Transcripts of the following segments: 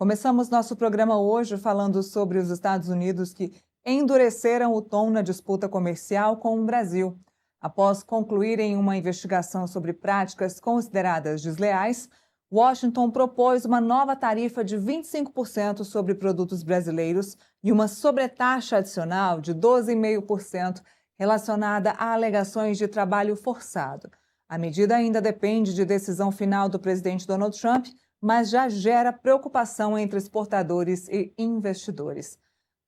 Começamos nosso programa hoje falando sobre os Estados Unidos que endureceram o tom na disputa comercial com o Brasil. Após concluírem uma investigação sobre práticas consideradas desleais, Washington propôs uma nova tarifa de 25% sobre produtos brasileiros e uma sobretaxa adicional de 12,5% relacionada a alegações de trabalho forçado. A medida ainda depende de decisão final do presidente Donald Trump, mas já gera preocupação entre exportadores e investidores.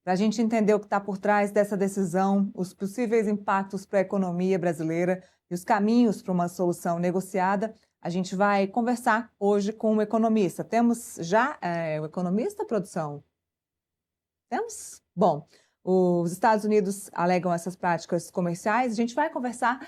Para a gente entender o que está por trás dessa decisão, os possíveis impactos para a economia brasileira e os caminhos para uma solução negociada, a gente vai conversar hoje com um economista. Temos já o economista, produção? Temos? Bom, os Estados Unidos alegam essas práticas comerciais. A gente vai conversar.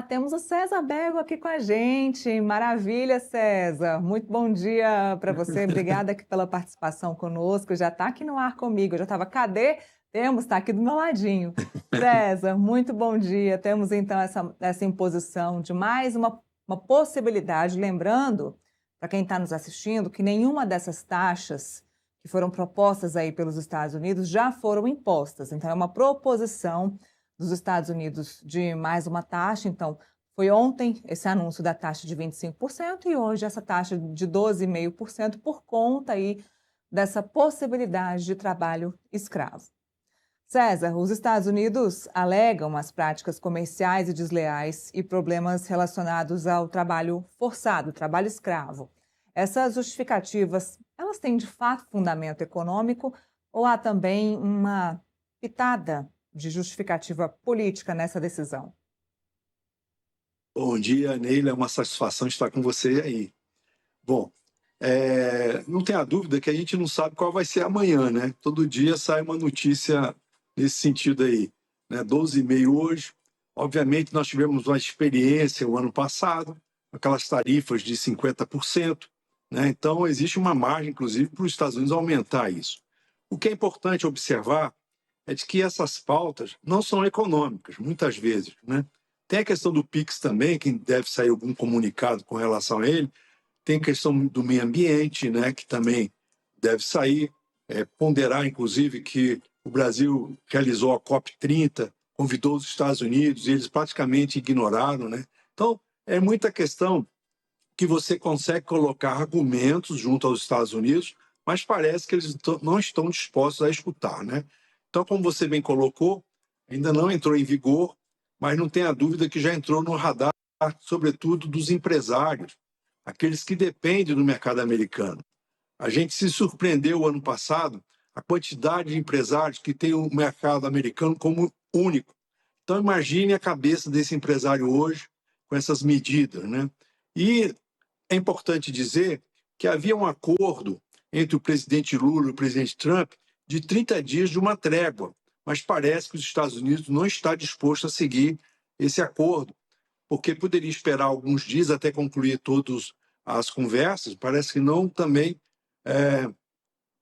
Temos o César Bego aqui com a gente. Maravilha, César. Muito bom dia para você. Obrigada aqui pela participação conosco. Já está aqui no ar comigo. Eu já estava, cadê? Temos, está aqui do meu ladinho. César, muito bom dia. Temos então essa imposição de mais uma possibilidade. Lembrando, para quem está nos assistindo, que nenhuma dessas taxas que foram propostas aí pelos Estados Unidos já foram impostas. Então, é uma proposição dos Estados Unidos de mais uma taxa. Então, foi ontem esse anúncio da taxa de 25% e hoje essa taxa de 12,5% por conta aí dessa possibilidade de trabalho escravo. César, os Estados Unidos alegam as práticas comerciais e desleais e problemas relacionados ao trabalho forçado, trabalho escravo. Essas justificativas, elas têm de fato fundamento econômico ou há também uma pitada de justificativa política nessa decisão? Bom dia, Neila. É uma satisfação estar com você aí. Bom, não tenha dúvida que a gente não sabe qual vai ser amanhã, né? Todo dia sai uma notícia nesse sentido aí, né? 12,5 hoje. Obviamente, nós tivemos uma experiência o ano passado, aquelas tarifas de 50%. Né? Então, existe uma margem, inclusive, para os Estados Unidos aumentar isso. O que é importante observar é de que essas pautas não são econômicas, muitas vezes. Né? Tem a questão do PIX também, que deve sair algum comunicado com relação a ele. Tem a questão do meio ambiente, né, que também deve sair. Ponderar, inclusive, que o Brasil realizou a COP30, convidou os Estados Unidos e eles praticamente ignoraram. Né? Então, é muita questão que você consegue colocar argumentos junto aos Estados Unidos, mas parece que eles não estão dispostos a escutar. Né? Então, como você bem colocou, ainda não entrou em vigor, mas não tenha dúvida que já entrou no radar, sobretudo dos empresários, aqueles que dependem do mercado americano. A gente se surpreendeu ano passado a quantidade de empresários que têm o mercado americano como único. Então, imagine a cabeça desse empresário hoje com essas medidas. Né? E é importante dizer que havia um acordo entre o presidente Lula e o presidente Trump de 30 dias de uma trégua, mas parece que os Estados Unidos não está disposto a seguir esse acordo, porque poderia esperar alguns dias até concluir todas as conversas, parece que não também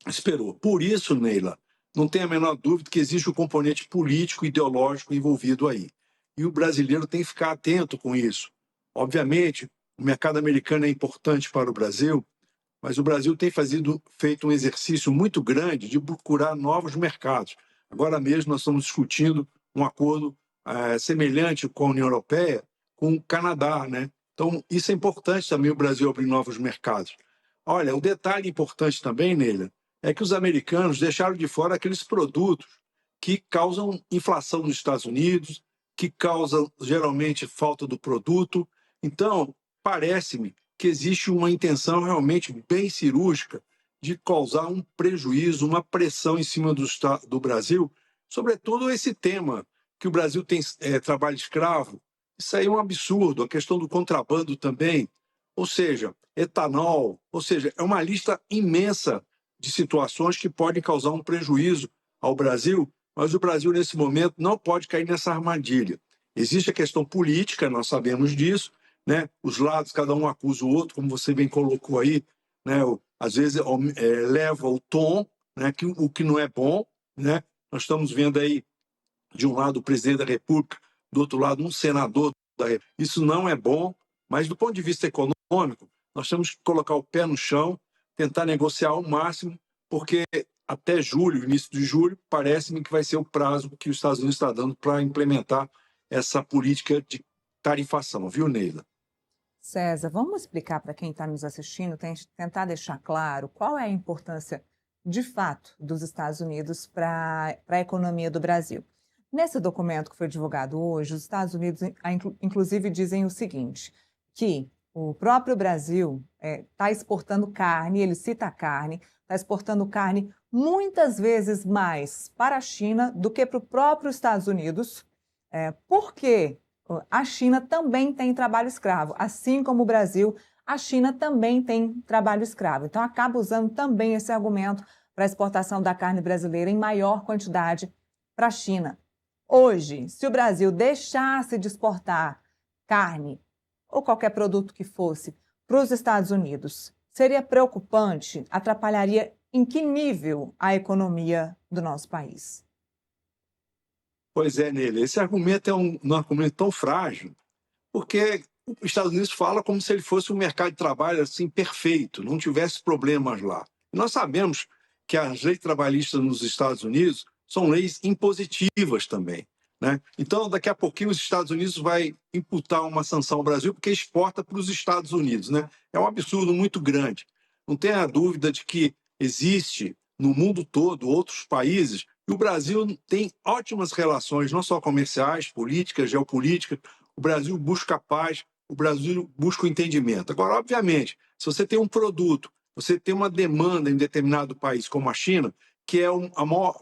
esperou. Por isso, Neila, não tem a menor dúvida que existe o componente político e ideológico envolvido aí. E o brasileiro tem que ficar atento com isso. Obviamente, o mercado americano é importante para o Brasil, mas o Brasil tem feito um exercício muito grande de procurar novos mercados. Agora mesmo nós estamos discutindo um acordo semelhante com a União Europeia, com o Canadá. Né? Então, isso é importante também o Brasil abrir novos mercados. Olha, o detalhe importante também, Neila, é que os americanos deixaram de fora aqueles produtos que causam inflação nos Estados Unidos, que causam geralmente falta do produto. Então, parece-me que existe uma intenção realmente bem cirúrgica de causar um prejuízo, uma pressão em cima do Brasil, sobretudo esse tema que o Brasil tem trabalho escravo. Isso aí é um absurdo, a questão do contrabando também, ou seja, etanol, ou seja, é uma lista imensa de situações que podem causar um prejuízo ao Brasil, mas o Brasil, nesse momento, não pode cair nessa armadilha. Existe a questão política, nós sabemos disso, né? Os lados, cada um acusa o outro, como você bem colocou aí, né? Às vezes leva o tom, né? O que não é bom. Né? Nós estamos vendo aí, de um lado, o presidente da República, do outro lado, um senador da República. Isso não é bom, mas do ponto de vista econômico, nós temos que colocar o pé no chão, tentar negociar ao máximo, porque até julho, início de julho, parece-me que vai ser o prazo que os Estados Unidos está dando para implementar essa política de tarifação, viu, Neila? César, vamos explicar para quem está nos assistindo, tentar deixar claro qual é a importância de fato dos Estados Unidos para a economia do Brasil. Nesse documento que foi divulgado hoje, os Estados Unidos, inclusive, dizem o seguinte, que o próprio Brasil está exportando carne, ele cita a carne, está exportando carne muitas vezes mais para a China do que para o próprio Estados Unidos, porque a China também tem trabalho escravo, assim como o Brasil, a China também tem trabalho escravo. Então, acaba usando também esse argumento para a exportação da carne brasileira em maior quantidade para a China. Hoje, se o Brasil deixasse de exportar carne ou qualquer produto que fosse para os Estados Unidos, seria preocupante? Atrapalharia em que nível a economia do nosso país? Pois é, Neila, esse argumento é um argumento tão frágil, porque os Estados Unidos fala como se ele fosse um mercado de trabalho assim perfeito, não tivesse problemas lá. E nós sabemos que as leis trabalhistas nos Estados Unidos são leis impositivas também, né? Então, daqui a pouquinho, os Estados Unidos vai imputar uma sanção ao Brasil porque exporta para os Estados Unidos, né? É um absurdo muito grande. Não tenha dúvida de que existe no mundo todo outros países e o Brasil tem ótimas relações, não só comerciais, políticas, geopolíticas. O Brasil busca a paz, o Brasil busca o entendimento. Agora, obviamente, se você tem um produto, você tem uma demanda em determinado país, como a China, que é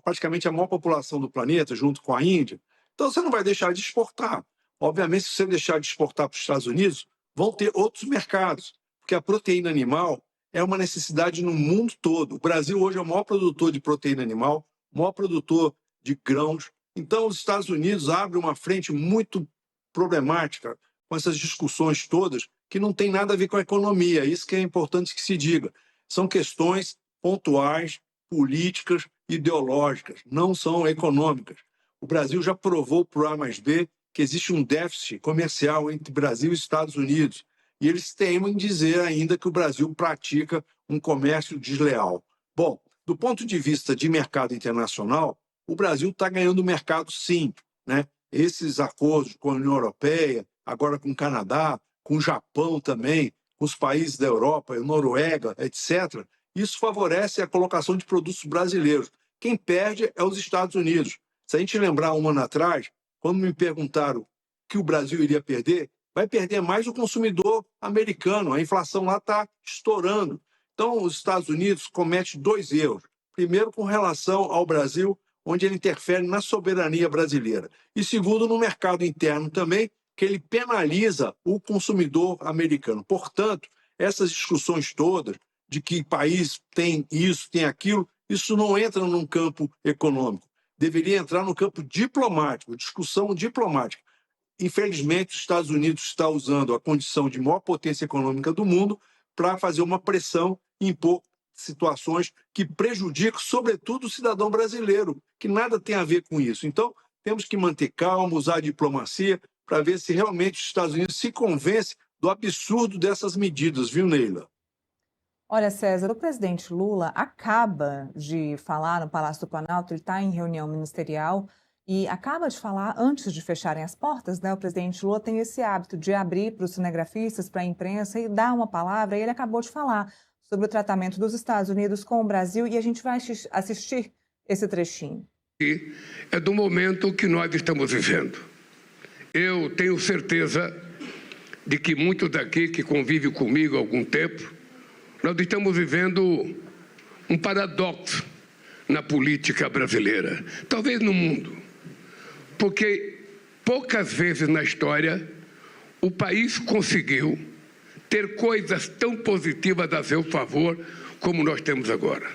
praticamente a maior população do planeta, junto com a Índia, então você não vai deixar de exportar. Obviamente, se você deixar de exportar para os Estados Unidos, vão ter outros mercados, porque a proteína animal é uma necessidade no mundo todo. O Brasil hoje é o maior produtor de proteína animal, o maior produtor de grãos. Então, os Estados Unidos abrem uma frente muito problemática com essas discussões todas que não tem nada a ver com a economia. Isso que é importante que se diga. São questões pontuais, políticas, ideológicas, não são econômicas. O Brasil já provou para o A+B que existe um déficit comercial entre Brasil e Estados Unidos. E eles teimam em dizer ainda que o Brasil pratica um comércio desleal. Bom, do ponto de vista de mercado internacional, o Brasil está ganhando mercado sim, né? Esses acordos com a União Europeia, agora com o Canadá, com o Japão também, com os países da Europa, Noruega, etc., isso favorece a colocação de produtos brasileiros. Quem perde é os Estados Unidos. Se a gente lembrar um ano atrás, quando me perguntaram que o Brasil iria perder, vai perder mais o consumidor americano. A inflação lá está estourando. Então, os Estados Unidos cometem dois erros. Primeiro, com relação ao Brasil, onde ele interfere na soberania brasileira. E segundo, no mercado interno também, que ele penaliza o consumidor americano. Portanto, essas discussões todas de que país tem isso, tem aquilo, isso não entra num campo econômico. Deveria entrar no campo diplomático, discussão diplomática. Infelizmente, os Estados Unidos está usando a condição de maior potência econômica do mundo para fazer uma pressão e impor situações que prejudicam, sobretudo, o cidadão brasileiro, que nada tem a ver com isso. Então, temos que manter calma, usar a diplomacia, para ver se realmente os Estados Unidos se convencem do absurdo dessas medidas, viu, Neila? Olha, César, o presidente Lula acaba de falar no Palácio do Planalto, ele está em reunião ministerial e acaba de falar antes de fecharem as portas, né? O presidente Lula tem esse hábito de abrir para os cinegrafistas, para a imprensa e dar uma palavra, e ele acabou de falar sobre o tratamento dos Estados Unidos com o Brasil e a gente vai assistir esse trechinho. É do momento que nós estamos vivendo. Eu tenho certeza de que muitos daqui que convivem comigo há algum tempo, nós estamos vivendo um paradoxo na política brasileira, talvez no mundo, porque poucas vezes na história o país conseguiu ter coisas tão positivas a seu favor como nós temos agora.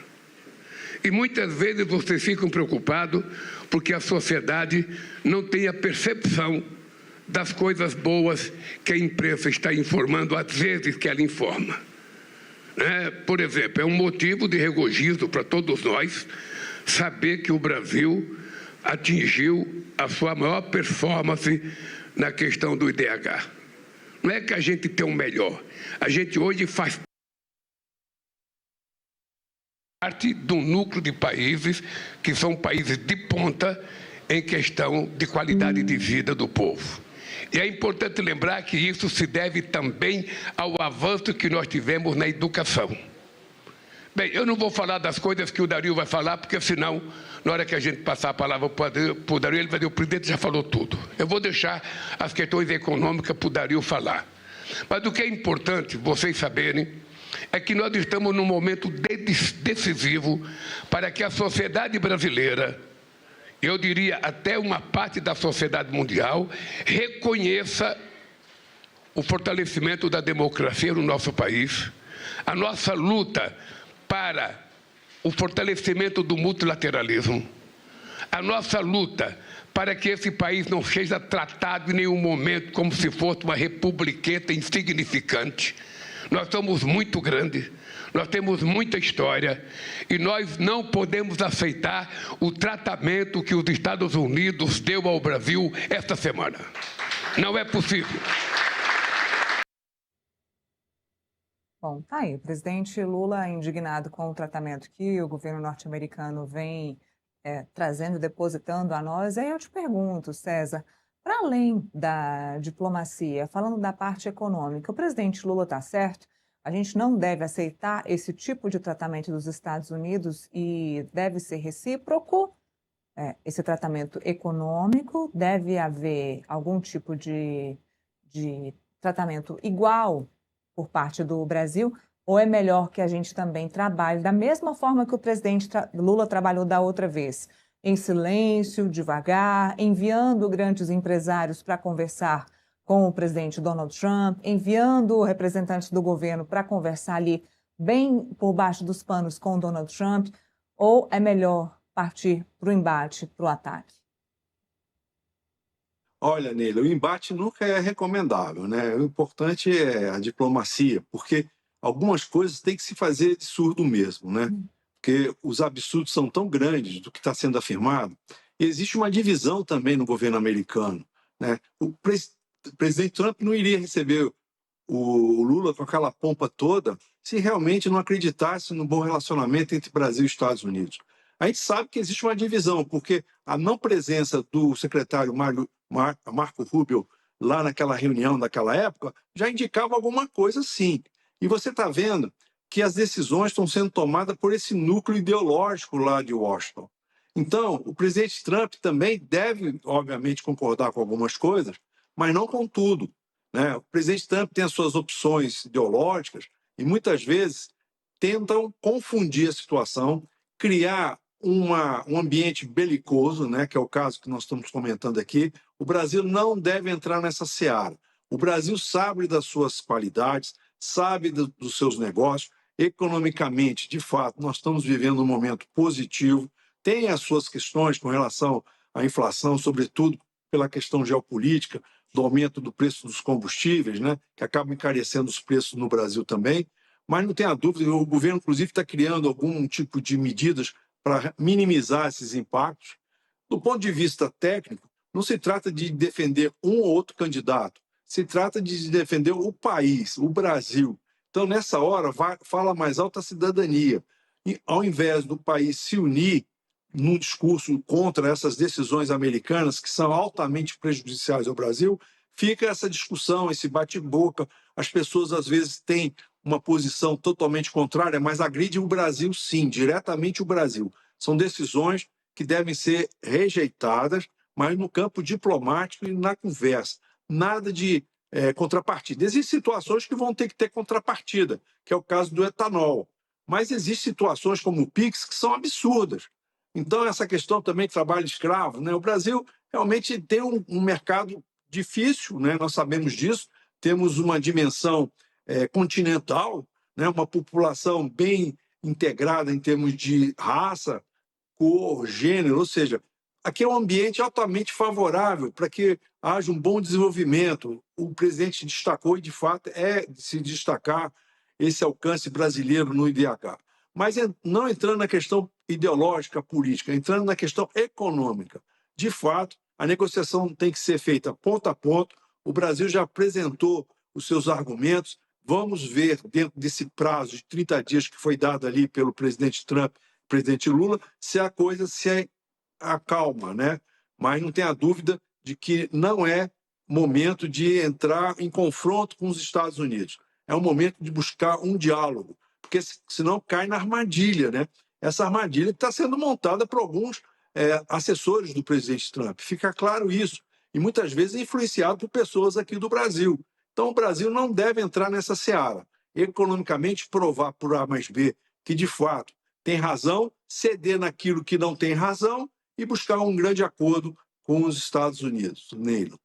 E muitas vezes vocês ficam preocupados porque a sociedade não tem a percepção das coisas boas que a imprensa está informando, às vezes que ela informa. Por exemplo, é um motivo de regozijo para todos nós saber que o Brasil atingiu a sua maior performance na questão do IDH. Não é que a gente tem o melhor, a gente hoje faz parte do núcleo de países que são países de ponta em questão de qualidade de vida do povo. E é importante lembrar que isso se deve também ao avanço que nós tivemos na educação. Bem, eu não vou falar das coisas que o Dario vai falar, porque senão, na hora que a gente passar a palavra para o Dario, ele vai dizer, o presidente já falou tudo. Eu vou deixar as questões econômicas para o Dario falar. Mas o que é importante vocês saberem é que nós estamos num momento decisivo para que a sociedade brasileira, eu diria até uma parte da sociedade mundial, reconheça o fortalecimento da democracia no nosso país, a nossa luta para o fortalecimento do multilateralismo, a nossa luta para que esse país não seja tratado em nenhum momento como se fosse uma republiqueta insignificante. Nós somos muito grandes, nós temos muita história e nós não podemos aceitar o tratamento que os Estados Unidos deu ao Brasil esta semana. Não é possível. Bom, tá aí. O presidente Lula indignado com o tratamento que o governo norte-americano vem trazendo, depositando a nós. Aí eu te pergunto, César, para além da diplomacia, falando da parte econômica, o presidente Lula está certo? A gente não deve aceitar esse tipo de tratamento dos Estados Unidos e deve ser recíproco? Esse tratamento econômico, deve haver algum tipo de tratamento igual por parte do Brasil, ou é melhor que a gente também trabalhe da mesma forma que o presidente Lula trabalhou da outra vez, em silêncio, devagar, enviando grandes empresários para conversar com o presidente Donald Trump, enviando representantes do governo para conversar ali bem por baixo dos panos com o Donald Trump, ou é melhor partir para o embate, para o ataque? Olha, Neila, o embate nunca é recomendável, né? O importante é a diplomacia, porque algumas coisas têm que se fazer de surdo mesmo, né? Porque os absurdos são tão grandes do que está sendo afirmado. E existe uma divisão também no governo americano, né? O presidente Trump não iria receber o Lula com aquela pompa toda se realmente não acreditasse no bom relacionamento entre Brasil e Estados Unidos. A gente sabe que existe uma divisão, porque a não presença do secretário Marco Rubio lá naquela reunião daquela época já indicava alguma coisa sim. E você está vendo que as decisões estão sendo tomadas por esse núcleo ideológico lá de Washington. Então, o presidente Trump também deve, obviamente, concordar com algumas coisas, mas não com tudo, né? O presidente Trump tem as suas opções ideológicas e muitas vezes tentam confundir a situação, criar um ambiente belicoso, né, que é o caso que nós estamos comentando aqui. O Brasil não deve entrar nessa seara. O Brasil sabe das suas qualidades, sabe dos seus negócios. Economicamente, de fato, nós estamos vivendo um momento positivo. Tem as suas questões com relação à inflação, sobretudo pela questão geopolítica, do aumento do preço dos combustíveis, né, que acaba encarecendo os preços no Brasil também. Mas não tenha dúvida, o governo, inclusive, está criando algum tipo de medidas para minimizar esses impactos. Do ponto de vista técnico, não se trata de defender um ou outro candidato, se trata de defender o país, o Brasil. Então, nessa hora, fala mais alta a cidadania. E, ao invés do país se unir num discurso contra essas decisões americanas, que são altamente prejudiciais ao Brasil, fica essa discussão, esse bate-boca. As pessoas, às vezes, têm uma posição totalmente contrária, mas agride o Brasil, sim, diretamente o Brasil. São decisões que devem ser rejeitadas, mas no campo diplomático e na conversa. Nada de contrapartida. Existem situações que vão ter que ter contrapartida, que é o caso do etanol. Mas existem situações como o PIX que são absurdas. Então, essa questão também de trabalho escravo, né? O Brasil realmente tem um mercado difícil, né? Nós sabemos disso. Temos uma dimensão continental, né? Uma população bem integrada em termos de raça, cor, gênero, ou seja, aqui é um ambiente altamente favorável para que haja um bom desenvolvimento. O presidente destacou, e de fato é de se destacar, esse alcance brasileiro no IDH. Mas não entrando na questão ideológica, política, entrando na questão econômica. De fato, a negociação tem que ser feita ponto a ponto. O Brasil já apresentou os seus argumentos, Vamos ver, dentro desse prazo de 30 dias que foi dado ali pelo presidente Trump, presidente Lula, se a coisa se acalma, né? Mas não tenha dúvida de que não é momento de entrar em confronto com os Estados Unidos. É um momento de buscar um diálogo, porque senão cai na armadilha, né? Essa armadilha que está sendo montada por alguns assessores do presidente Trump. Fica claro isso. E muitas vezes é influenciado por pessoas aqui do Brasil. Então, o Brasil não deve entrar nessa seara. Economicamente, provar por A mais B que, de fato, tem razão, ceder naquilo que não tem razão e buscar um grande acordo com os Estados Unidos. Neila.